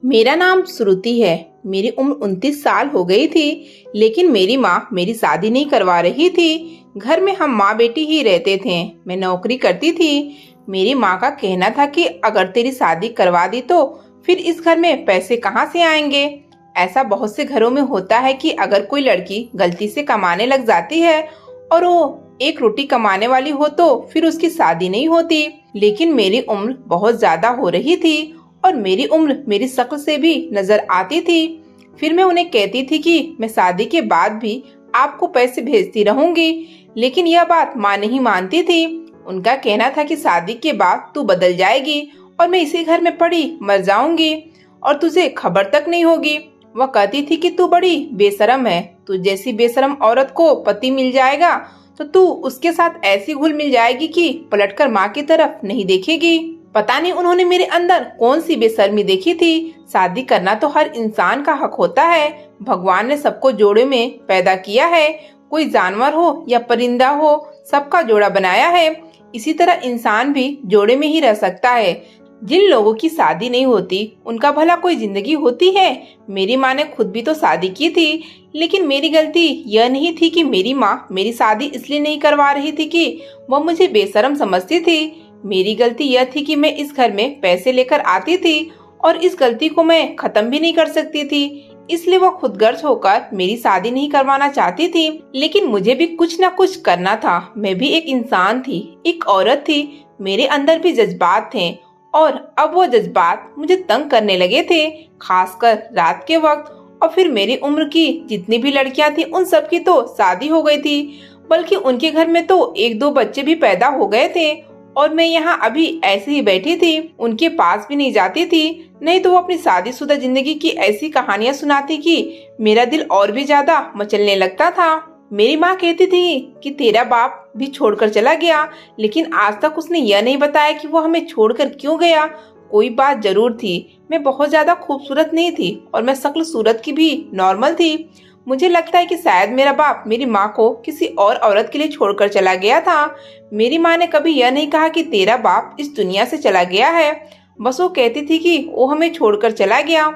मेरा नाम श्रुति है। मेरी उम्र 29 साल हो गई थी, लेकिन मेरी माँ मेरी शादी नहीं करवा रही थी। घर में हम माँ बेटी ही रहते थे। मैं नौकरी करती थी। मेरी माँ का कहना था कि अगर तेरी शादी करवा दी तो फिर इस घर में पैसे कहाँ से आएंगे। ऐसा बहुत से घरों में होता है कि अगर कोई लड़की गलती से कमाने लग जाती है और वो एक रोटी कमाने वाली हो तो फिर उसकी शादी नहीं होती। लेकिन मेरी उम्र बहुत ज्यादा हो रही थी और मेरी उम्र मेरी शक्ल से भी नजर आती थी। फिर मैं उन्हें कहती थी कि मैं शादी के बाद भी आपको पैसे भेजती रहूंगी, लेकिन यह बात माँ नहीं मानती थी। उनका कहना था कि शादी के बाद तू बदल जाएगी और मैं इसी घर में पड़ी मर जाऊंगी और तुझे खबर तक नहीं होगी। वह कहती थी कि तू बड़ी बेशरम है, तू जैसी बेशरम औरत को पति मिल जाएगा तो तू उसके साथ ऐसी घुल मिल जाएगी कि पलटकर माँ की तरफ नहीं देखेगी। पता नहीं उन्होंने मेरे अंदर कौन सी बेशर्मी देखी थी। शादी करना तो हर इंसान का हक होता है। भगवान ने सबको जोड़े में पैदा किया है। कोई जानवर हो या परिंदा हो, सबका जोड़ा बनाया है। इसी तरह इंसान भी जोड़े में ही रह सकता है। जिन लोगों की शादी नहीं होती उनका भला कोई जिंदगी होती है। मेरी माँ ने खुद भी तो शादी की थी, लेकिन मेरी गलती यह नहीं थी कि मेरी माँ मेरी शादी इसलिए नहीं करवा रही थी कि वह मुझे बेशरम समझती थी। मेरी गलती यह थी कि मैं इस घर में पैसे लेकर आती थी और इस गलती को मैं खत्म भी नहीं कर सकती थी। इसलिए वो खुदगर्ज होकर मेरी शादी नहीं करवाना चाहती थी। लेकिन मुझे भी कुछ न कुछ करना था। मैं भी एक इंसान थी, एक औरत थी। मेरे अंदर भी जज्बात थे और अब वो जज्बात मुझे तंग करने लगे थे, खासकर रात के वक्त। और फिर मेरी उम्र की जितनी भी लड़कियां थी उन सब की तो शादी हो गई थी, बल्कि उनके घर में तो एक दो बच्चे भी पैदा हो गए थे और मैं यहाँ अभी ऐसे ही बैठी थी, उनके पास भी नहीं जाती थी। नहीं तो वो अपनी शादीशुदा जिंदगी की ऐसी कहानियां सुनाती कि मेरा दिल और भी ज्यादा मचलने लगता था। मेरी माँ कहती थी कि तेरा बाप भी छोड़कर चला गया, लेकिन आज तक उसने यह नहीं बताया कि वो हमें छोड़कर क्यों गया। कोई बात जरूर थी, मैं बहुत ज्यादा खूबसूरत नहीं थी और मैं शक्ल सूरत की भी नॉर्मल थी। मुझे लगता है कि शायद मेरा बाप मेरी माँ को किसी और औरत के लिए छोड़कर चला गया था। मेरी माँ ने कभी यह नहीं कहा कि तेरा बाप इस दुनिया से चला गया है। बस वो कहती थी कि वो हमें छोड़कर चला गया।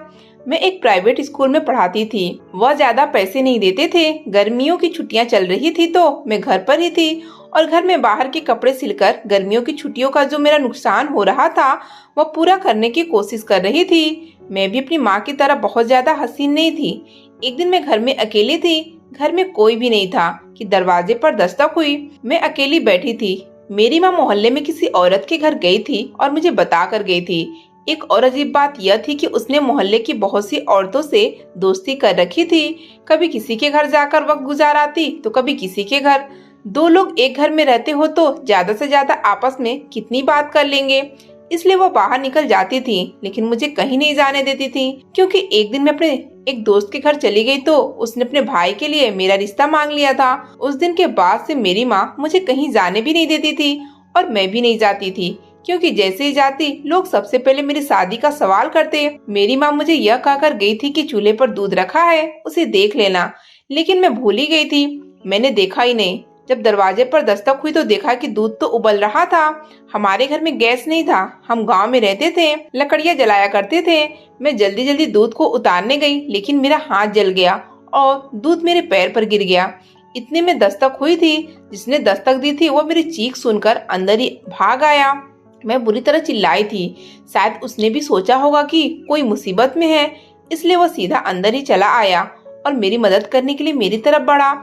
मैं एक प्राइवेट स्कूल में पढ़ाती थी। वह ज्यादा पैसे नहीं देते थे। गर्मियों की छुट्टियां चल रही थी तो मैं घर पर ही थी और घर में बाहर के कपड़े सिलकर गर्मियों की छुट्टियों का जो मेरा नुकसान हो रहा था वह पूरा करने की कोशिश कर रही थी। मैं भी अपनी माँ की तरह बहुत ज्यादा हसीन नहीं थी। एक दिन मैं घर में अकेली थी। घर में कोई भी नहीं था कि दरवाजे पर दस्तक हुई। मैं अकेली बैठी थी। मेरी माँ मोहल्ले में किसी औरत के घर गई थी और मुझे बता कर गई थी। एक और अजीब बात यह थी कि उसने मोहल्ले की बहुत सी औरतों से दोस्ती कर रखी थी। कभी किसी के घर जाकर वक्त गुजाराती तो कभी किसी के घर। दो लोग एक घर में रहते हो तो ज्यादा से ज्यादा आपस में कितनी बात कर लेंगे। इसलिए वो बाहर निकल जाती थी, लेकिन मुझे कहीं नहीं जाने देती थी। क्योंकि एक दिन मैं अपने एक दोस्त के घर चली गई तो उसने अपने भाई के लिए मेरा रिश्ता मांग लिया था। उस दिन के बाद से मेरी माँ मुझे कहीं जाने भी नहीं देती थी और मैं भी नहीं जाती थी, क्योंकि जैसे ही जाती लोग सबसे पहले मेरी शादी का सवाल करते। मेरी माँ मुझे यह कहकर गई थी कि चूल्हे पर दूध रखा है, उसे देख लेना, लेकिन मैं भूल ही गई थी। मैंने देखा ही नहीं। जब दरवाजे पर दस्तक हुई तो देखा कि दूध तो उबल रहा था। हमारे घर में गैस नहीं था, हम गांव में रहते थे, लकड़ियां जलाया करते थे। मैं जल्दी जल्दी दूध को उतारने गई, लेकिन मेरा हाथ जल गया और दूध मेरे पैर पर गिर गया। इतने में दस्तक हुई थी। जिसने दस्तक दी थी वो मेरी चीख सुनकर अंदर ही भाग आया। मैं बुरी तरह चिल्लाई थी। शायद उसने भी सोचा होगा कि कोई मुसीबत में है, इसलिए वो सीधा अंदर ही चला आया और मेरी मदद करने के लिए मेरी तरफ बढ़ा।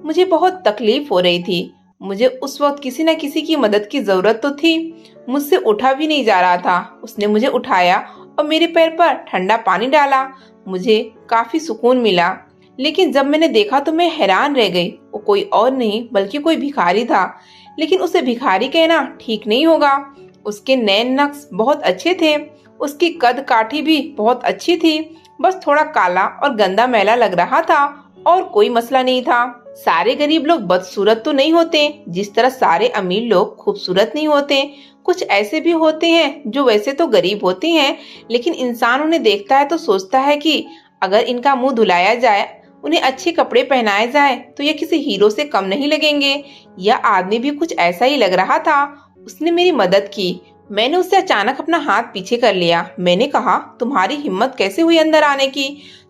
मुझे बहुत तकलीफ हो रही थी। मुझे उस वक्त किसी न किसी की मदद की जरूरत तो थी। मुझसे उठा भी नहीं जा रहा था। उसने मुझे उठाया और मेरे पैर पर ठंडा पानी डाला। मुझे काफी सुकून मिला, लेकिन जब मैंने देखा तो मैं हैरान रह गई। वो कोई और नहीं बल्कि कोई भिखारी था। लेकिन उसे भिखारी कहना ठीक नहीं होगा। उसके नैन नक्श बहुत अच्छे थे। उसकी कद काठी भी बहुत अच्छी थी। बस थोड़ा काला और गंदा मैला लग रहा था और कोई मसला नहीं था। सारे गरीब लोग बदसूरत तो नहीं होते, जिस तरह सारे अमीर लोग खूबसूरत नहीं होते। कुछ ऐसे भी होते हैं जो वैसे तो गरीब होते हैं, लेकिन इंसान उन्हें देखता है तो सोचता है कि अगर इनका मुंह धुलाया जाए, उन्हें अच्छे कपड़े पहनाए जाए तो ये किसी हीरो से कम नहीं लगेंगे। यह आदमी भी कुछ ऐसा ही लग रहा था। उसने मेरी मदद की। मैंने उससे अचानक अपना हाथ पीछे कर लिया। मैंने कहा, तुम्हारी हिम्मत कैसे हुई अंदर आने की?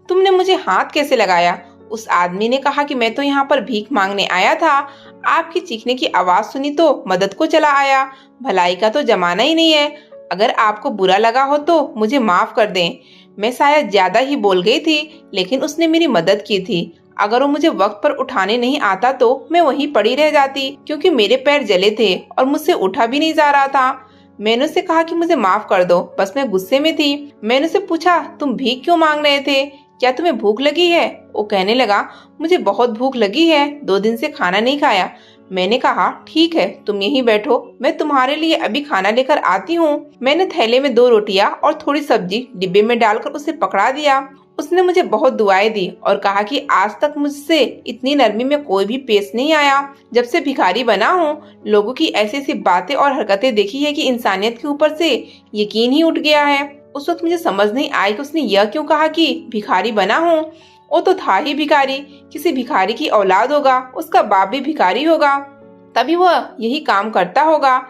तुमने मुझे हाथ कैसे लगाया? उस आदमी ने कहा कि मैं तो यहाँ पर भीख मांगने आया था। आपकी चीखने की आवाज सुनी तो मदद को चला आया। भलाई का तो जमाना ही नहीं है। अगर आपको बुरा लगा हो तो मुझे माफ कर दें। मैं शायद ज्यादा ही बोल गई थी, लेकिन उसने मेरी मदद की थी। अगर वो मुझे वक्त पर उठाने नहीं आता तो मैं वहीं पड़ी रह जाती, क्योंकि मेरे पैर जले थे और मुझसे उठा भी नहीं जा रहा था। मैंने उससे कहा कि मुझे माफ कर दो, बस मैं गुस्से में थी। मैंने उससे पूछा, तुम भीख क्यों मांग रहे थे? क्या तुम्हें भूख लगी है? वो कहने लगा, मुझे बहुत भूख लगी है, 2 दिन से खाना नहीं खाया। मैंने कहा, ठीक है, तुम यहीं बैठो, मैं तुम्हारे लिए अभी खाना लेकर आती हूँ। मैंने थैले में 2 रोटियां और थोड़ी सब्जी डिब्बे में डालकर उसे पकड़ा दिया। उसने मुझे बहुत दुआएं दी और कहा कि आज तक मुझसे इतनी नरमी में कोई भी पेश नहीं आया। जब से भिखारी बना हूँ, लोगों की ऐसी ऐसी बातें और हरकतें देखी है कि इंसानियत के ऊपर से यकीन ही उठ गया है। उस वक्त मुझे समझ नहीं आई कि उसने यह क्यों कहा कि भिखारी बना हूँ। वो तो था ही भिखारी, किसी भिखारी की औलाद होगा, उसका बाप भी भिखारी होगा, तभी वह यही काम करता होगा।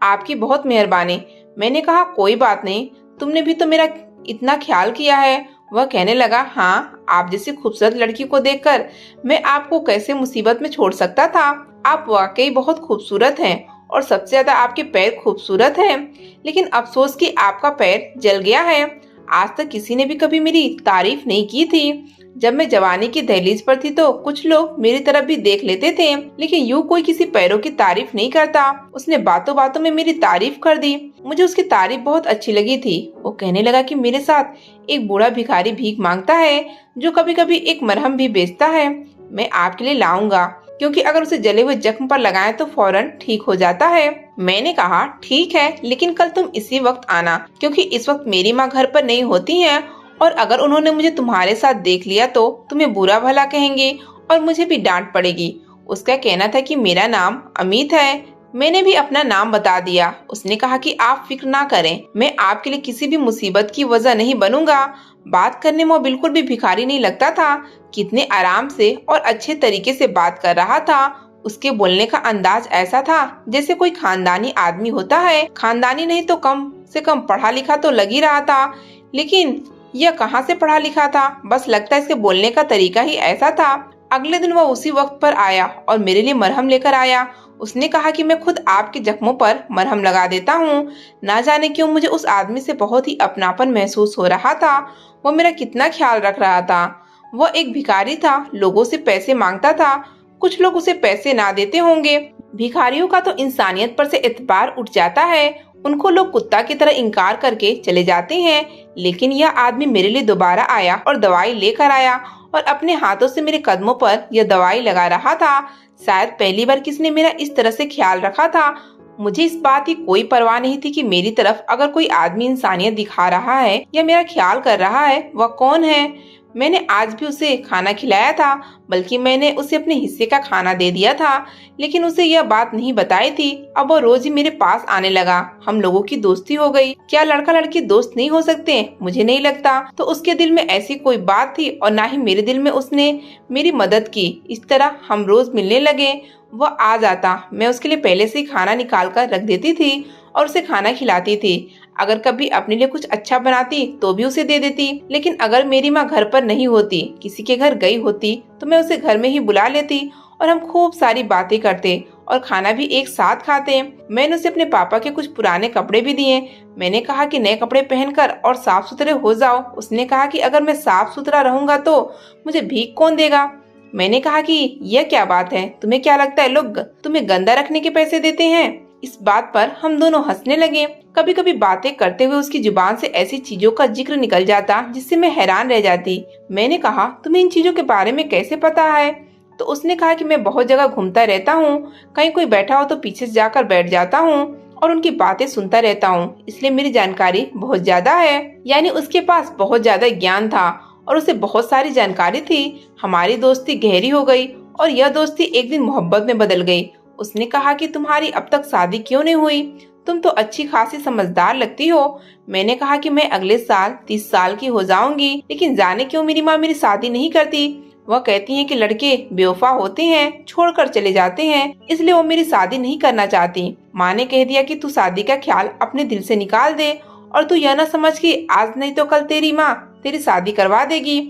आपकी बहुत मेहरबानी। मैंने कहा, कोई बात नहीं, तुमने भी तो मेरा इतना ख्याल किया है। वह कहने लगा, हाँ, आप जैसी खूबसूरत लड़की को देखकर मैं आपको कैसे मुसीबत में छोड़ सकता था। आप वाकई बहुत खूबसूरत हैं और सबसे ज्यादा आपके पैर खूबसूरत हैं। लेकिन अफसोस कि आपका पैर जल गया है। आज तक किसी ने भी कभी मेरी तारीफ नहीं की थी। जब मैं जवानी की दहलीज पर थी तो कुछ लोग मेरी तरफ भी देख लेते थे, लेकिन यूं कोई किसी पैरों की तारीफ नहीं करता। उसने बातों बातों में मेरी तारीफ कर दी। मुझे उसकी तारीफ बहुत अच्छी लगी थी। वो कहने लगा कि मेरे साथ एक बूढ़ा भिखारी भीख मांगता है, जो कभी कभी एक मरहम भी बेचता है। मैं आपके लिए लाऊंगा, क्योंकि अगर उसे जले हुए जख्म पर लगाएं तो फौरन ठीक हो जाता है। मैंने कहा, ठीक है, लेकिन कल तुम इसी वक्त आना, क्योंकि इस वक्त मेरी माँ घर पर नहीं होती है, और अगर उन्होंने मुझे तुम्हारे साथ देख लिया तो तुम्हें बुरा भला कहेंगे और मुझे भी डांट पड़ेगी। उसका कहना था कि मेरा नाम अमित है। मैंने भी अपना नाम बता दिया। उसने कहा कि आप फिक्र ना करें, मैं आपके लिए किसी भी मुसीबत की वजह नहीं बनूंगा। बात करने में वो बिल्कुल भी भिखारी नहीं लगता था। कितने आराम से और अच्छे तरीके से बात कर रहा था। उसके बोलने का अंदाज ऐसा था जैसे कोई खानदानी आदमी होता है। खानदानी नहीं तो कम से कम पढ़ा लिखा तो लग ही रहा था, लेकिन यह कहाँ से पढ़ा लिखा था, बस लगता है इसके बोलने का तरीका ही ऐसा था। अगले दिन वह उसी वक्त पर आया और मेरे लिए मरहम लेकर आया। उसने कहा कि मैं खुद आपके जख्मों पर मरहम लगा देता हूँ। ना जाने क्यों मुझे उस आदमी से बहुत ही अपनापन महसूस हो रहा था। वो मेरा कितना ख्याल रख रहा था। वह एक भिखारी था, लोगों से पैसे मांगता था। कुछ लोग उसे पैसे ना देते होंगे। भिखारियों का तो इंसानियत पर से एतबार उठ जाता है। उनको लोग कुत्ता की तरह इनकार करके चले जाते हैं, लेकिन यह आदमी मेरे लिए दोबारा आया और दवाई लेकर आया और अपने हाथों से मेरे कदमों पर यह दवाई लगा रहा था। शायद पहली बार किसी ने मेरा इस तरह से ख्याल रखा था। मुझे इस बात की कोई परवाह नहीं थी कि मेरी तरफ अगर कोई आदमी इंसानियत दिखा रहा है या मेरा ख्याल कर रहा है, वह कौन है। मैंने आज भी उसे खाना खिलाया था, बल्कि मैंने उसे अपने हिस्से का खाना दे दिया था, लेकिन उसे यह बात नहीं बताई थी। अब वो रोज ही मेरे पास आने लगा। हम लोगों की दोस्ती हो गई। क्या लड़का लड़की दोस्त नहीं हो सकते? मुझे नहीं लगता। तो उसके दिल में ऐसी कोई बात थी और ना ही मेरे दिल में उसने मेरी मदद की। इस तरह हम रोज मिलने लगे। वह आ जाता, मैं उसके लिए पहले से ही खाना निकाल कर रख देती थी और उसे खाना खिलाती थी। अगर कभी अपने लिए कुछ अच्छा बनाती तो भी उसे दे देती। लेकिन अगर मेरी माँ घर पर नहीं होती, किसी के घर गई होती, तो मैं उसे घर में ही बुला लेती और हम खूब सारी बातें करते और खाना भी एक साथ खाते। मैंने उसे अपने पापा के कुछ पुराने कपड़े भी दिए। मैंने कहा कि नए कपड़े पहनकर और साफ सुथरे हो जाओ। उसने कहा कि अगर मैं साफ सुथरा रहूंगा तो मुझे भीख कौन देगा। मैंने कहा कि यह क्या बात है, तुम्हें क्या लगता है लोग तुम्हें गंदा रखने के पैसे देते हैं। इस बात पर हम दोनों हंसने लगे। कभी कभी बातें करते हुए उसकी जुबान से ऐसी चीजों का जिक्र निकल जाता जिससे मैं हैरान रह जाती। मैंने कहा, तुम्हें इन चीजों के बारे में कैसे पता है? तो उसने कहा कि मैं बहुत जगह घूमता रहता हूँ, कहीं कोई बैठा हो तो पीछे से जाकर बैठ जाता हूँ और उनकी बातें सुनता रहता हूँ, इसलिए मेरी जानकारी बहुत ज्यादा है। यानी उसके पास बहुत ज्यादा ज्ञान था और उसे बहुत सारी जानकारी थी। हमारी दोस्ती गहरी हो गई और यह दोस्ती एक दिन मोहब्बत में बदल गई। उसने कहा कि तुम्हारी अब तक शादी क्यों नहीं हुई? तुम तो अच्छी खासी समझदार लगती हो। मैंने कहा कि मैं अगले साल 30 साल की हो जाऊंगी, लेकिन जाने क्यों मेरी माँ मेरी शादी नहीं करती। वह कहती हैं कि लड़के बेवफा होते हैं, छोड़कर चले जाते हैं, इसलिए वो मेरी शादी नहीं करना चाहती। माँ ने कह दिया कि तू शादी का ख्याल अपने दिल से निकाल दे और तू यह न समझ कि आज नहीं तो कल तेरी माँ तेरी शादी करवा देगी।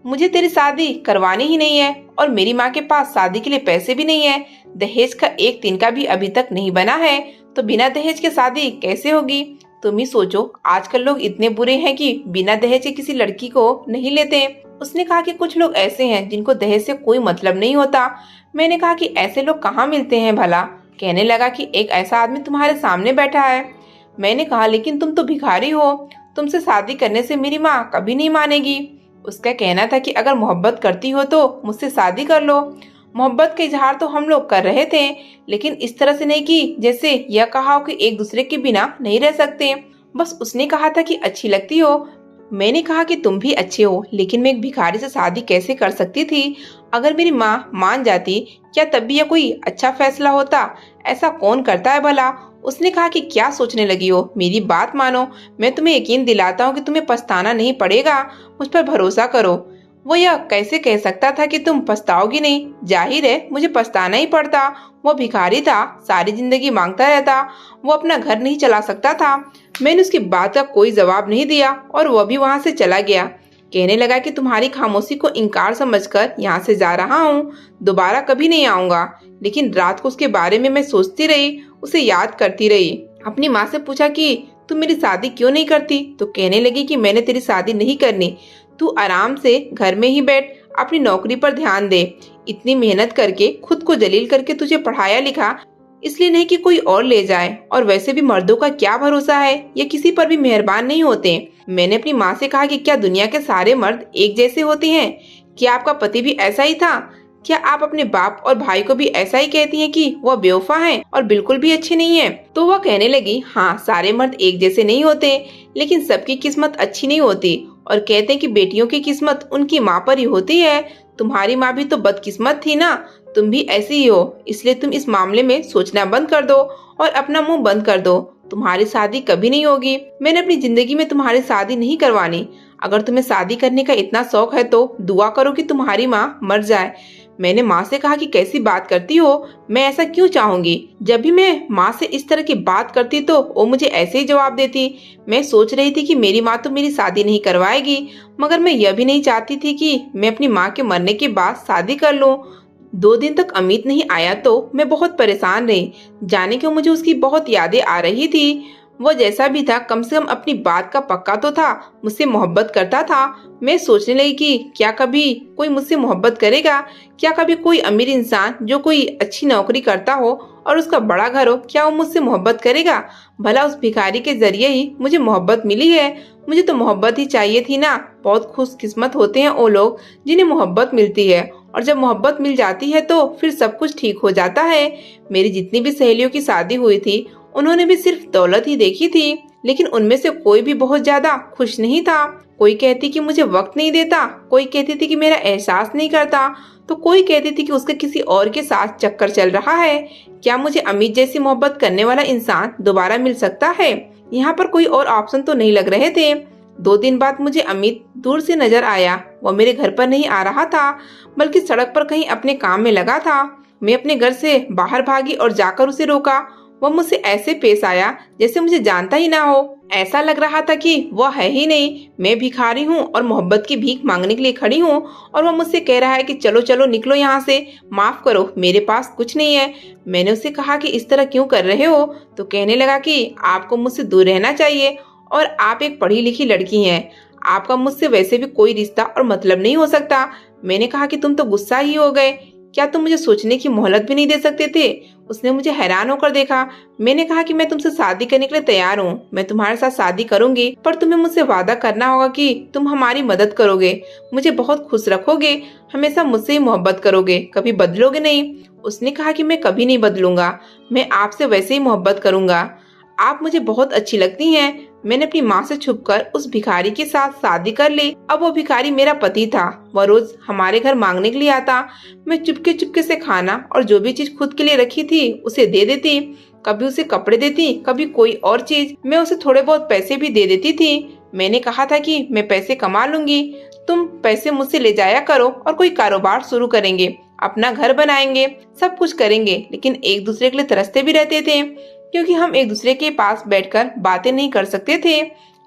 मुझे तेरी शादी करवानी ही नहीं है और मेरी माँ के पास शादी के लिए पैसे भी नहीं है। दहेज का एक तिनका भी अभी तक नहीं बना है, तो बिना दहेज के शादी कैसे होगी? तुम ही सोचो, आजकल लोग इतने बुरे हैं कि बिना दहेज के किसी लड़की को नहीं लेते। उसने कहा कि कुछ लोग ऐसे हैं जिनको दहेज से कोई मतलब नहीं होता। मैंने कहा कि ऐसे लोग कहाँ मिलते हैं भला? कहने लगा कि एक ऐसा आदमी तुम्हारे सामने बैठा है। मैंने कहा लेकिन तुम तो भिखारी हो, तुमसे शादी करने से मेरी माँ कभी नहीं मानेगी। उसका कहना था कि अगर मोहब्बत करती हो तो मुझसे शादी कर लो। मोहब्बत का इजहार तो हम लोग कर रहे थे, लेकिन इस तरह से नहीं कि जैसे यह कहा हो कि एक दूसरे के बिना नहीं रह सकते। बस उसने कहा था कि अच्छी लगती हो। मैंने कहा कि तुम भी अच्छे हो, लेकिन मैं एक भिखारी से शादी कैसे कर सकती थी? अगर मेरी माँ मान जाती, क्या तब भी यह कोई अच्छा फैसला होता? ऐसा कौन करता है भला? उसने कहा कि क्या सोचने लगी हो, मेरी बात मानो। मैं तुम्हें यकीन दिलाता हूँ कि तुम्हें पछताना नहीं पड़ेगा, मुझ पर भरोसा करो। वो यह कैसे कह सकता था कि तुम पछताओगी नहीं? जाहिर है मुझे पछताना ही पड़ता। वो भिखारी था, सारी जिंदगी मांगता रहता, वो अपना घर नहीं चला सकता था। मैंने उसकी बात का कोई जवाब नहीं दिया और वह भी वहां से चला गया। कहने लगा कि तुम्हारी खामोशी को इनकार समझकर यहाँ से जा रहा हूँ, दोबारा कभी नहीं आऊंगा। लेकिन रात को उसके बारे में मैं सोचती रही, उसे याद करती रही। अपनी माँ से पूछा कि तुम मेरी शादी क्यों नहीं करती? तो कहने लगी कि मैंने तेरी शादी नहीं करनी, तू आराम से घर में ही बैठ, अपनी नौकरी पर ध्यान दे। इतनी मेहनत करके खुद को जलील करके तुझे पढ़ाया लिखा, इसलिए नहीं कि कोई और ले जाए। और वैसे भी मर्दों का क्या भरोसा है, ये किसी पर भी मेहरबान नहीं होते। मैंने अपनी माँ से कहा कि क्या दुनिया के सारे मर्द एक जैसे होते हैं? क्या आपका पति भी ऐसा ही था? क्या आप अपने बाप और भाई को भी ऐसा ही कहती हैं कि वह बेवफा हैं और बिल्कुल भी अच्छे नहीं हैं? तो वह कहने लगी, हाँ, सारे मर्द एक जैसे नहीं होते, लेकिन सबकी किस्मत अच्छी नहीं होती। और कहते हैं कि बेटियों की किस्मत उनकी माँ पर ही होती है। तुम्हारी माँ भी तो बदकिस्मत थी ना, तुम भी ऐसी ही हो। इसलिए तुम इस मामले में सोचना बंद कर दो और अपना मुंह बंद कर दो। तुम्हारी शादी कभी नहीं होगी। मैंने अपनी जिंदगी में तुम्हारी शादी नहीं करवानी। अगर तुम्हें शादी करने का इतना शौक है तो दुआ करो कि तुम्हारी माँ मर जाए। मैंने माँ से कहा कि कैसी बात करती हो, मैं ऐसा क्यों चाहूंगी? जब भी मैं माँ से इस तरह की बात करती तो वो मुझे ऐसे ही जवाब देती। मैं सोच रही थी कि मेरी माँ तो मेरी शादी नहीं करवाएगी, मगर मैं यह भी नहीं चाहती थी कि मैं अपनी माँ के मरने के बाद शादी कर लूं। 2 दिन तक अमित नहीं आया तो मैं बहुत परेशान रही। जाने क्यों मुझे उसकी बहुत यादें आ रही थी। वो जैसा भी था, कम से कम अपनी बात का पक्का तो था, मुझसे मोहब्बत करता था। मैं सोचने लगी कि क्या कभी कोई मुझसे मोहब्बत करेगा? क्या कभी कोई अमीर इंसान जो कोई अच्छी नौकरी करता हो और उसका बड़ा घर हो, क्या वो मुझसे मोहब्बत करेगा? भला उस भिखारी के जरिए ही मुझे मोहब्बत मिली है। मुझे तो मोहब्बत ही चाहिए थी ना। बहुत खुशकिस्मत होते हैं वो लोग जिन्हें मोहब्बत मिलती है, और जब मोहब्बत मिल जाती है तो फिर सब कुछ ठीक हो जाता है। मेरी जितनी भी सहेलियों की शादी हुई थी, उन्होंने भी सिर्फ दौलत ही देखी थी, लेकिन उनमें से कोई भी बहुत ज्यादा खुश नहीं था। कोई कहती कि मुझे वक्त नहीं देता, कोई कहती थी कि मेरा एहसास नहीं करता, तो कोई कहती थी कि उसका किसी और के साथ चक्कर चल रहा है। क्या मुझे अमित जैसी मोहब्बत करने वाला इंसान दोबारा मिल सकता है? यहाँ पर कोई और ऑप्शन तो नहीं लग रहे थे। 2 दिन बाद मुझे अमित दूर से नजर आया। वो मेरे घर पर नहीं आ रहा था, बल्कि सड़क पर कहीं अपने काम में लगा था। मैं अपने घर से बाहर भागी और जाकर उसे रोका। वह मुझसे ऐसे पेश आया जैसे मुझे जानता ही ना हो। ऐसा लग रहा था कि वह है ही नहीं। मैं भिखारी हूँ और मोहब्बत की भीख मांगने के लिए खड़ी हूँ, और वह मुझसे कह रहा है कि चलो चलो निकलो यहाँ से, माफ करो, मेरे पास कुछ नहीं है। मैंने उससे कहा कि इस तरह क्यों कर रहे हो? तो कहने लगा कि आपको मुझसे दूर रहना चाहिए, और आप एक पढ़ी लिखी लड़की हैं, आपका मुझसे वैसे भी कोई रिश्ता और मतलब नहीं हो सकता। मैंने कहा कि तुम तो गुस्सा ही हो गए, क्या तुम मुझे सोचने की मोहलत भी नहीं दे सकते थे? उसने मुझे हैरान होकर देखा। मैंने कहा कि मैं तुमसे शादी करने के लिए तैयार हूँ, मैं तुम्हारे साथ शादी करूंगी, पर तुम्हें मुझसे वादा करना होगा कि तुम हमारी मदद करोगे, मुझे बहुत खुश रखोगे, हमेशा मुझसे ही मोहब्बत करोगे, कभी बदलोगे नहीं। उसने कहा कि मैं कभी नहीं बदलूंगा, मैं आपसे वैसे ही मोहब्बत करूंगा, आप मुझे बहुत अच्छी लगती हैं। मैंने अपनी माँ से छुपकर उस भिखारी के साथ शादी कर ली। अब वो भिखारी मेरा पति था। वह रोज हमारे घर मांगने के लिए आता। मैं चुपके चुपके से खाना और जो भी चीज खुद के लिए रखी थी उसे दे देती। कभी उसे कपड़े देती, कभी कोई और चीज। मैं उसे थोड़े बहुत पैसे भी दे देती थी। मैंने कहा था कि मैं पैसे कमा लूंगी तुम पैसे मुझसे ले जाया करो और कोई कारोबार शुरू करेंगे, अपना घर बनाएंगे, सब कुछ करेंगे। लेकिन एक दूसरे के लिए तरसते भी रहते थे, क्योंकि हम एक दूसरे के पास बैठकर बातें नहीं कर सकते थे,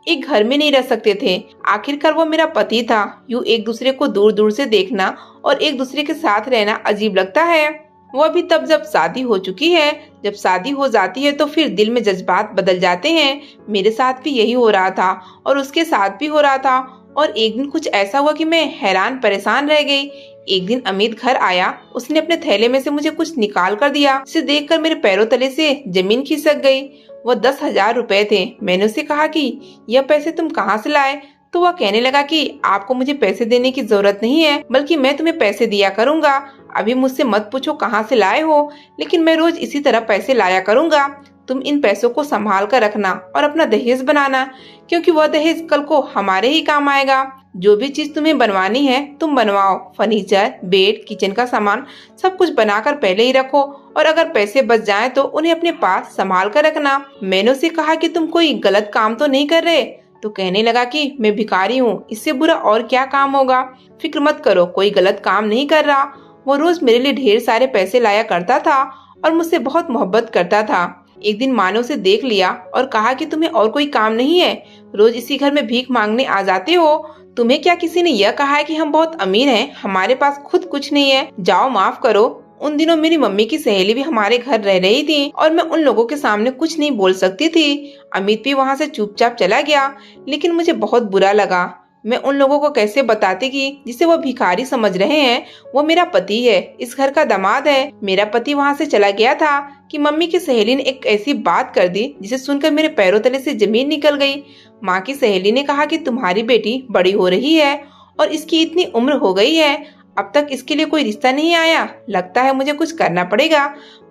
एक घर में नहीं रह सकते थे। आखिरकार वो मेरा पति था। यूं एक दूसरे को दूर दूर से देखना और एक दूसरे के साथ रहना अजीब लगता है। वो भी तब जब शादी हो चुकी है। जब शादी हो जाती है तो फिर दिल में जज्बात बदल जाते हैं। मेरे साथ भी यही हो रहा था और उसके साथ भी हो रहा था। और एक दिन कुछ ऐसा हुआ कि मैं हैरान परेशान रह गई। एक दिन अमित घर आया। उसने अपने थैले में से मुझे कुछ निकाल कर दिया। उसे देखकर मेरे पैरों तले से जमीन खिसक गई। वो 10,000 रुपए थे। मैंने उसे कहा कि यह पैसे तुम कहाँ से लाए? तो वह कहने लगा कि आपको मुझे पैसे देने की जरूरत नहीं है, बल्कि मैं तुम्हें पैसे दिया करूंगा। अभी मुझसे मत पूछो कहाँ से लाए हो, लेकिन मैं रोज इसी तरह पैसे लाया करूंगा। तुम इन पैसों को संभाल कर रखना और अपना दहेज बनाना, क्योंकि वह दहेज कल को हमारे ही काम आएगा। जो भी चीज तुम्हें बनवानी है तुम बनवाओ। फर्नीचर, बेड, किचन का सामान सब कुछ बनाकर पहले ही रखो, और अगर पैसे बच जाएं तो उन्हें अपने पास संभाल कर रखना। मैंने उसे कहा कि तुम कोई गलत काम तो नहीं कर रहे? तो कहने लगा कि मैं भिखारी हूँ, इससे बुरा और क्या काम होगा। फिक्र मत करो, कोई गलत काम नहीं कर रहा। वो रोज मेरे लिए ढेर सारे पैसे लाया करता था और मुझसे बहुत मोहब्बत करता था। एक दिन माँ ने उसे देख लिया और कहा कि तुम्हें और कोई काम नहीं है, रोज इसी घर में भीख मांगने आ जाते हो। तुम्हें क्या किसी ने यह कहा है कि हम बहुत अमीर हैं, हमारे पास खुद कुछ नहीं है? जाओ, माफ करो। उन दिनों मेरी मम्मी की सहेली भी हमारे घर रह रही थी और मैं उन लोगों के सामने कुछ नहीं बोल सकती थी। अमित भी वहाँ से चुपचाप चला गया, लेकिन मुझे बहुत बुरा लगा। मैं उन लोगों को कैसे बताती कि जिसे वो भिखारी समझ रहे हैं वो मेरा पति है, इस घर का दामाद है। मेरा पति वहाँ से चला गया था कि मम्मी की सहेली ने एक ऐसी बात कर दी जिसे सुनकर मेरे पैरों तले से जमीन निकल गई। माँ की सहेली ने कहा कि तुम्हारी बेटी बड़ी हो रही है और इसकी इतनी उम्र हो गई है, अब तक इसके लिए कोई रिश्ता नहीं आया, लगता है मुझे कुछ करना पड़ेगा।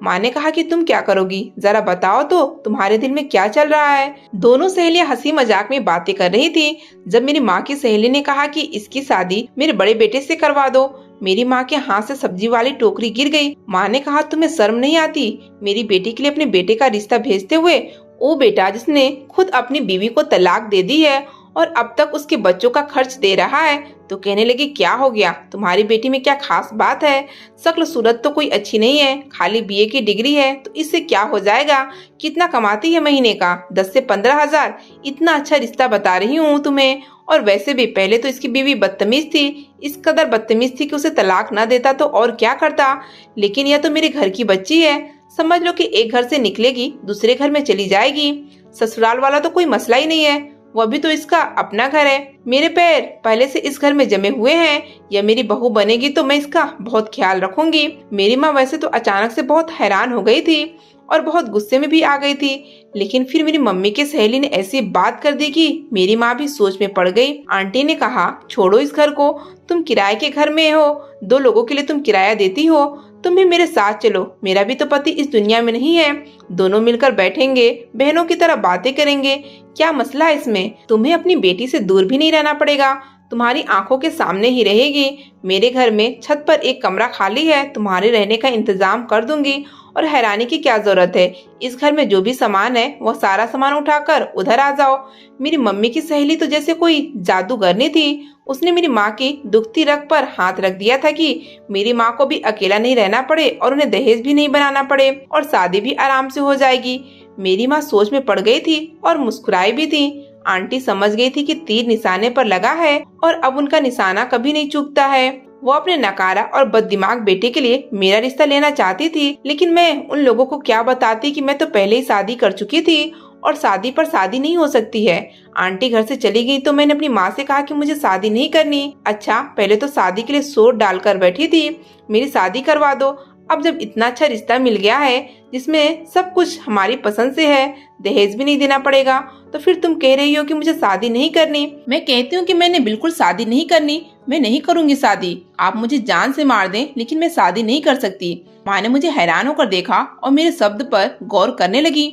माँ ने कहा कि तुम क्या करोगी, जरा बताओ तो तुम्हारे दिल में क्या चल रहा है। दोनों सहेलियां हंसी मजाक में बातें कर रही थी जब मेरी माँ की सहेली ने कहा कि इसकी शादी मेरे बड़े बेटे से करवा दो। मेरी माँ के हाथ से सब्जी वाली टोकरी गिर गई। माँ ने कहा तुम्हें शर्म नहीं आती मेरी बेटी के लिए अपने बेटे का रिश्ता भेजते हुए? वो बेटा जिसने खुद अपनी बीवी को तलाक दे दी है और अब तक उसके बच्चों का खर्च दे रहा है। तो कहने लगी क्या हो गया, तुम्हारी बेटी में क्या खास बात है? शक्ल सूरत तो कोई अच्छी नहीं है, खाली बीए की डिग्री है, तो इससे क्या हो जाएगा? कितना कमाती है महीने का? 10 से 15,000। इतना अच्छा रिश्ता बता रही हूँ तुम्हें। और वैसे भी पहले तो इसकी बीवी बदतमीज थी, इस कदर बदतमीज थी कि उसे तलाक ना देता तो और क्या करता। लेकिन यह तो मेरे घर की बच्ची है, समझ लो कि एक घर से निकलेगी दूसरे घर में चली जाएगी। ससुराल वाला तो कोई मसला ही नहीं है, वह भी तो इसका अपना घर है। मेरे पैर पहले से इस घर में जमे हुए हैं। यह मेरी बहू बनेगी तो मैं इसका बहुत ख्याल रखूंगी। मेरी माँ वैसे तो अचानक से बहुत हैरान हो गई थी और बहुत गुस्से में भी आ गई थी, लेकिन फिर मेरी मम्मी की सहेली ने ऐसी बात कर दी कि मेरी माँ भी सोच में पड़ गई। आंटी ने कहा छोड़ो इस घर को, तुम किराए के घर में हो, 2 लोगों के लिए तुम किराया देती हो, तुम भी मेरे साथ चलो। मेरा भी तो पति इस दुनिया में नहीं है, दोनों मिलकर बैठेंगे, बहनों की तरह बातें करेंगे। क्या मसला है इसमें? तुम्हें अपनी बेटी से दूर भी नहीं रहना पड़ेगा, तुम्हारी आंखों के सामने ही रहेगी। मेरे घर में छत पर एक कमरा खाली है, तुम्हारे रहने का इंतजाम कर दूंगी। और हैरानी की क्या जरूरत है, इस घर में जो भी सामान है वो सारा सामान उठाकर उधर आ जाओ। मेरी मम्मी की सहेली तो जैसे कोई जादूगरनी थी, उसने मेरी माँ की दुखती रग पर हाथ रख दिया था कि मेरी माँ को भी अकेला नहीं रहना पड़े और उन्हें दहेज भी नहीं बनाना पड़े और शादी भी आराम से हो जाएगी। मेरी माँ सोच में पड़ गई थी और मुस्कुराई भी थी। आंटी समझ गई थी कि तीर निशाने पर लगा है और अब उनका निशाना कभी नहीं चूकता है। वो अपने नकारा और बददिमाग बेटे के लिए मेरा रिश्ता लेना चाहती थी, लेकिन मैं उन लोगों को क्या बताती कि मैं तो पहले ही शादी कर चुकी थी और शादी पर शादी नहीं हो सकती है। आंटी घर से चली गई तो मैंने अपनी माँ से कहा कि मुझे शादी नहीं करनी। अच्छा, पहले तो शादी के लिए शोर डालकर बैठी थी, मेरी शादी करवा दो। अब जब इतना अच्छा रिश्ता मिल गया है जिसमें सब कुछ हमारी पसंद से है, दहेज भी नहीं देना पड़ेगा, तो फिर तुम कह रही हो कि मुझे शादी नहीं करनी। मैं कहती हूँ कि मैंने बिल्कुल शादी नहीं करनी, मैं नहीं करूँगी शादी। आप मुझे जान से मार दें लेकिन मैं शादी नहीं कर सकती। माँ ने मुझे हैरान होकर देखा और मेरे शब्द पर गौर करने लगी।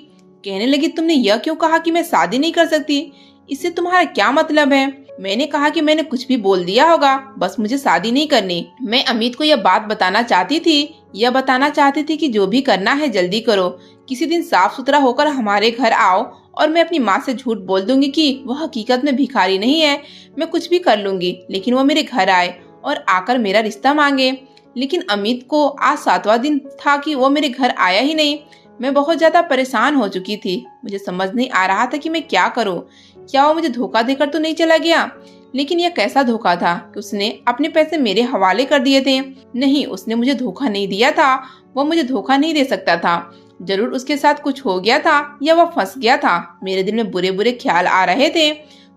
कहने लगी तुमने यह क्यों कहा कि मैं शादी नहीं कर सकती, इससे तुम्हारा क्या मतलब है? मैंने कहा कि मैंने कुछ भी बोल दिया होगा, बस मुझे शादी नहीं करनी। मैं अमित को यह बात बताना चाहती थी कि जो भी करना है जल्दी करो, किसी दिन साफ सुथरा होकर हमारे घर आओ और मैं अपनी माँ से झूठ बोल दूंगी कि वह हकीकत में भिखारी नहीं है। मैं कुछ भी कर लूंगी, लेकिन वो मेरे घर आए और आकर मेरा रिश्ता मांगे। लेकिन अमित को आज 7वां दिन था कि वो मेरे घर आया ही नहीं। मैं बहुत ज्यादा परेशान हो चुकी थी। मुझे समझ नहीं आ रहा था कि मैं क्या करूं। क्या वो मुझे धोखा देकर तो नहीं चला गया? लेकिन यह कैसा धोखा था कि उसने अपने पैसे मेरे हवाले कर दिए थे। नहीं, उसने मुझे धोखा नहीं दिया था। वो मुझे धोखा नहीं दे सकता था। जरूर उसके साथ कुछ हो गया था या वह फंस गया था। मेरे दिल में बुरे बुरे ख्याल आ रहे थे।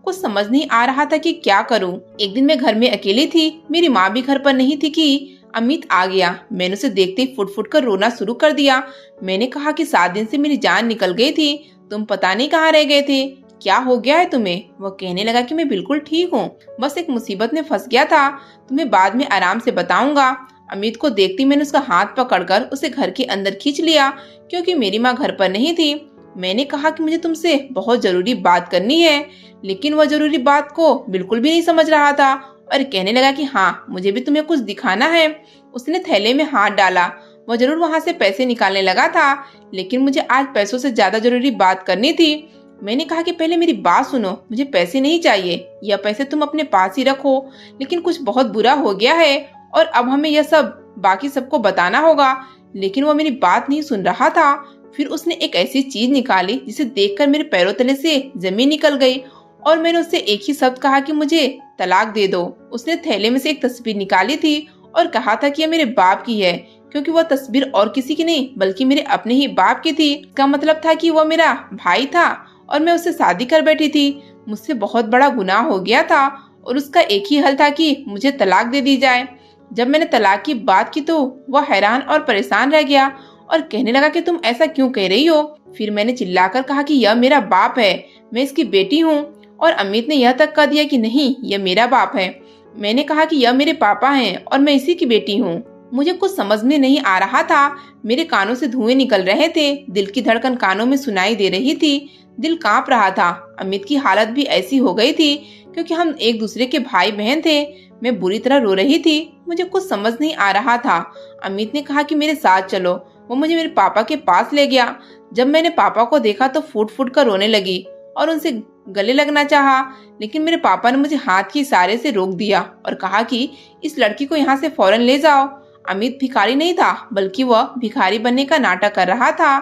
कुछ समझ नहीं आ रहा था कि क्या करूं। एक दिन मैं घर में अकेली थी। मेरी माँ भी घर पर नहीं थी कि अमित आ गया। मैंने उसे देखते ही फुट फुट कर रोना शुरू कर दिया। मैंने कहा कि 7 दिन से मेरी जान निकल गई थी। तुम पता नहीं कहाँ रह गए थे। क्या हो गया है तुम्हें? वो कहने लगा कि मैं बिल्कुल ठीक हूँ, बस एक मुसीबत में फंस गया था। तुम्हें बाद में आराम से बताऊंगा। अमित को देखती मैंने उसका हाथ पकड़कर उसे घर के अंदर खींच लिया, क्योंकि मेरी माँ घर पर नहीं थी। मैंने कहा कि मुझे तुमसे बहुत जरूरी बात करनी है, लेकिन वह जरूरी बात को बिल्कुल भी नहीं समझ रहा था और कहने लगा कि हाँ, मुझे भी तुम्हें कुछ दिखाना है। उसने थैले में हाथ डाला। वह जरूर वहाँ से पैसे निकालने लगा था, लेकिन मुझे आज पैसों से ज्यादा जरूरी बात करनी थी। मैंने कहा कि पहले मेरी बात सुनो, मुझे पैसे नहीं चाहिए, यह पैसे तुम अपने पास ही रखो। लेकिन कुछ बहुत बुरा हो गया है और अब हमें यह सब बाकी सबको बताना होगा। लेकिन वो मेरी बात नहीं सुन रहा था। फिर उसने एक ऐसी चीज निकाली जिसे देखकर मेरे पैरों तले से जमीन निकल गई और मैंने उससे एक ही शब्द कहा कि मुझे तलाक दे दो। उसने थैले में से एक तस्वीर निकाली थी और कहा था कि यह मेरे बाप की है, क्योंकि वह तस्वीर और किसी की नहीं बल्कि मेरे अपने ही बाप की थी। इसका मतलब था कि वह मेरा भाई था और मैं उससे शादी कर बैठी थी। मुझसे बहुत बड़ा गुनाह हो गया था और उसका एक ही हल था कि मुझे तलाक दे दी जाए। जब मैंने तलाक की बात की तो वह हैरान और परेशान रह गया और कहने लगा कि तुम ऐसा क्यों कह रही हो। फिर मैंने चिल्लाकर कहा कि यह मेरा बाप है, मैं इसकी बेटी हूँ। और अमित ने यह तक कह दिया कि नहीं, यह मेरा बाप है। मैंने कहा कि यह मेरे पापा हैं और मैं इसी की बेटी हूँ। मुझे कुछ समझ में नहीं आ रहा था। मेरे कानों से धुएं निकल रहे थे। दिल की धड़कन कानों में सुनाई दे रही थी। दिल कांप रहा था। अमित की हालत भी ऐसी हो गई थी क्योंकि हम एक दूसरे के भाई बहन थे। मैं बुरी तरह रो रही थी। मुझे कुछ समझ नहीं आ रहा था। अमित ने कहा कि मेरे साथ चलो। वो मुझे मेरे पापा के पास ले गया। जब मैंने पापा को देखा तो फूट फूट कर रोने लगी और उनसे गले लगना चाहा, लेकिन मेरे पापा ने मुझे हाथ के इशारे से रोक दिया और कहा कि इस लड़की को यहाँ से फौरन ले जाओ। अमित भिखारी नहीं था, बल्कि वह भिखारी बनने का नाटक कर रहा था।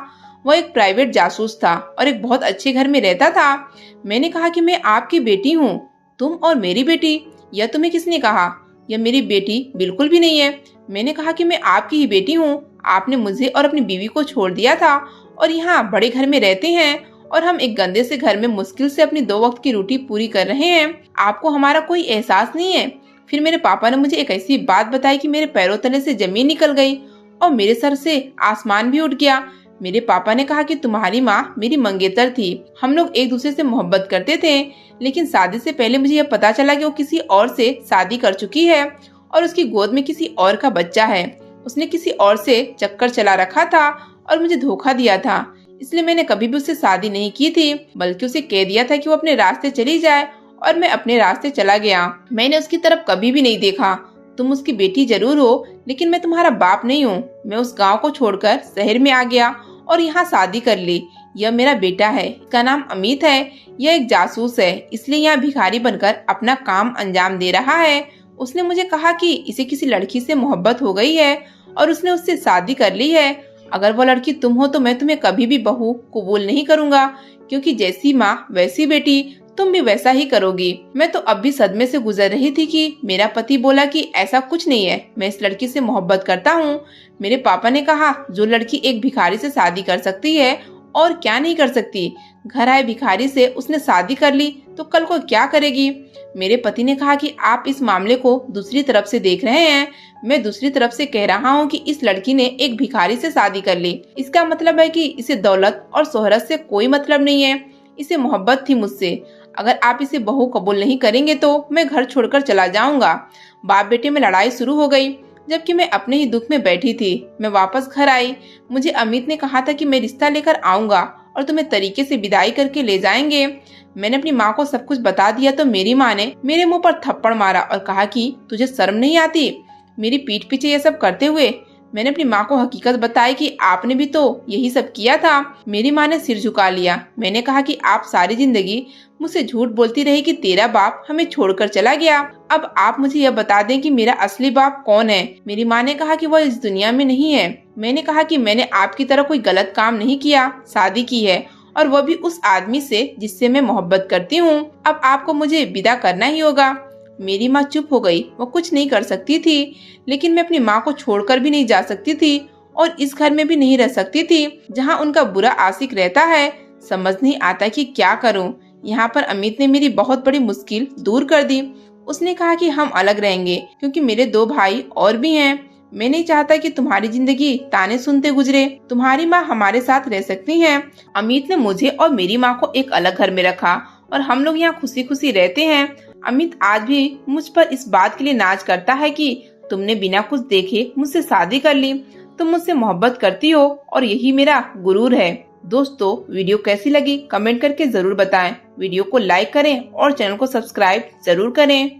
वह एक प्राइवेट जासूस था और एक बहुत अच्छे घर में रहता था। मैंने कहा कि मैं आपकी बेटी हूँ। तुम और मेरी बेटी? यह तुम्हें किसने कहा? यह मेरी बेटी बिल्कुल भी नहीं है। मैंने कहा कि मैं आपकी ही बेटी हूँ। आपने मुझे और अपनी बीवी को छोड़ दिया था और यहाँ बड़े घर में रहते हैं और हम एक गंदे से घर में मुश्किल से अपनी 2 वक्त की रोटी पूरी कर रहे हैं। आपको हमारा कोई एहसास नहीं है? फिर मेरे पापा ने मुझे एक ऐसी बात बताई कि मेरे पैरों तले से जमीन निकल गई और मेरे सर से आसमान भी उठ गया। मेरे पापा ने कहा कि तुम्हारी माँ मेरी मंगेतर थी। हम लोग एक दूसरे से मोहब्बत करते थे, लेकिन शादी से पहले मुझे यह पता चला कि वो किसी और से शादी कर चुकी है और उसकी गोद में किसी और का बच्चा है। उसने किसी और से चक्कर चला रखा था और मुझे धोखा दिया था। इसलिए मैंने कभी भी उससे शादी नहीं की थी, बल्कि उसे कह दिया था कि वो अपने रास्ते चली जाए और मैं अपने रास्ते चला गया। मैंने उसकी तरफ कभी भी नहीं देखा। तुम उसकी बेटी जरूर हो, लेकिन मैं तुम्हारा बाप नहीं हूँ। मैं उस गांव को छोड़कर शहर में आ गया और यहाँ शादी कर ली। यह मेरा बेटा है, इसका नाम अमित है। यह एक जासूस है, इसलिए यहाँ भिखारी बनकर अपना काम अंजाम दे रहा है। उसने मुझे कहा कि इसे किसी लड़की से मोहब्बत हो गई है और उसने उससे शादी कर ली है। अगर वो लड़की तुम हो तो मैं तुम्हें कभी भी बहू कबूल नहीं करूंगा, क्योंकि जैसी माँ वैसी बेटी, तुम भी वैसा ही करोगी। मैं तो अब भी सदमे से गुजर रही थी कि मेरा पति बोला कि ऐसा कुछ नहीं है, मैं इस लड़की से मोहब्बत करता हूँ। मेरे पापा ने कहा जो लड़की एक भिखारी से शादी कर सकती है और क्या नहीं कर सकती। घर आए भिखारी से उसने शादी कर ली तो कल को क्या करेगी। मेरे पति ने कहा कि आप इस मामले को दूसरी तरफ से देख रहे हैं। मैं दूसरी तरफ से कह रहा हूँ कि इस लड़की ने एक भिखारी से शादी कर ली। इसका मतलब है कि इसे दौलत और शोहरत से कोई मतलब नहीं है। इसे मोहब्बत थी मुझसे। अगर आप इसे बहू कबूल नहीं करेंगे तो मैं घर छोड़कर चला जाऊंगा। बाप बेटे में लड़ाई शुरू हो गई, जबकि मैं अपने ही दुख में बैठी थी। मैं वापस घर आई। मुझे अमित ने कहा था कि मैं रिश्ता लेकर आऊंगा और तुम्हें तरीके से विदाई करके ले जाएंगे। मैंने अपनी माँ को सब कुछ बता दिया तो मेरी माँ ने मेरे मुंह पर थप्पड़ मारा और कहा कि तुझे शर्म नहीं आती मेरी पीठ पीछे ये सब करते हुए। मैंने अपनी माँ को हकीकत बताई कि आपने भी तो यही सब किया था। मेरी माँ ने सिर झुका लिया। मैंने कहा कि आप सारी जिंदगी मुझसे झूठ बोलती रही कि तेरा बाप हमें छोड़कर चला गया। अब आप मुझे यह बता दें कि मेरा असली बाप कौन है। मेरी माँ ने कहा कि वह इस दुनिया में नहीं है। मैंने कहा कि मैंने आपकी तरह कोई गलत काम नहीं किया, शादी की है, और वह भी उस आदमी से जिससे मैं मोहब्बत करती हूँ। अब आपको मुझे विदा करना ही होगा। मेरी माँ चुप हो गई। वो कुछ नहीं कर सकती थी, लेकिन मैं अपनी माँ को छोड़कर भी नहीं जा सकती थी और इस घर में भी नहीं रह सकती थी जहाँ उनका बुरा आशिक रहता है। समझ नहीं आता कि क्या करूँ। यहाँ पर अमित ने मेरी बहुत बड़ी मुश्किल दूर कर दी। उसने कहा कि हम अलग रहेंगे क्योंकि मेरे 2 भाई और भी हैं। मैं नहीं चाहता कि तुम्हारी जिंदगी ताने सुनते गुजरे। तुम्हारी माँ हमारे साथ रह सकती हैं। अमित ने मुझे और मेरी माँ को एक अलग घर में रखा और हम लोग यहाँ खुशी खुशी रहते हैं। अमित आज भी मुझ पर इस बात के लिए नाज करता है कि तुमने बिना कुछ देखे मुझसे शादी कर ली। तुम मुझसे मोहब्बत करती हो और यही मेरा गुरूर है। दोस्तों, वीडियो कैसी लगी कमेंट करके जरूर बताएं। वीडियो को लाइक करें और चैनल को सब्सक्राइब जरूर करें।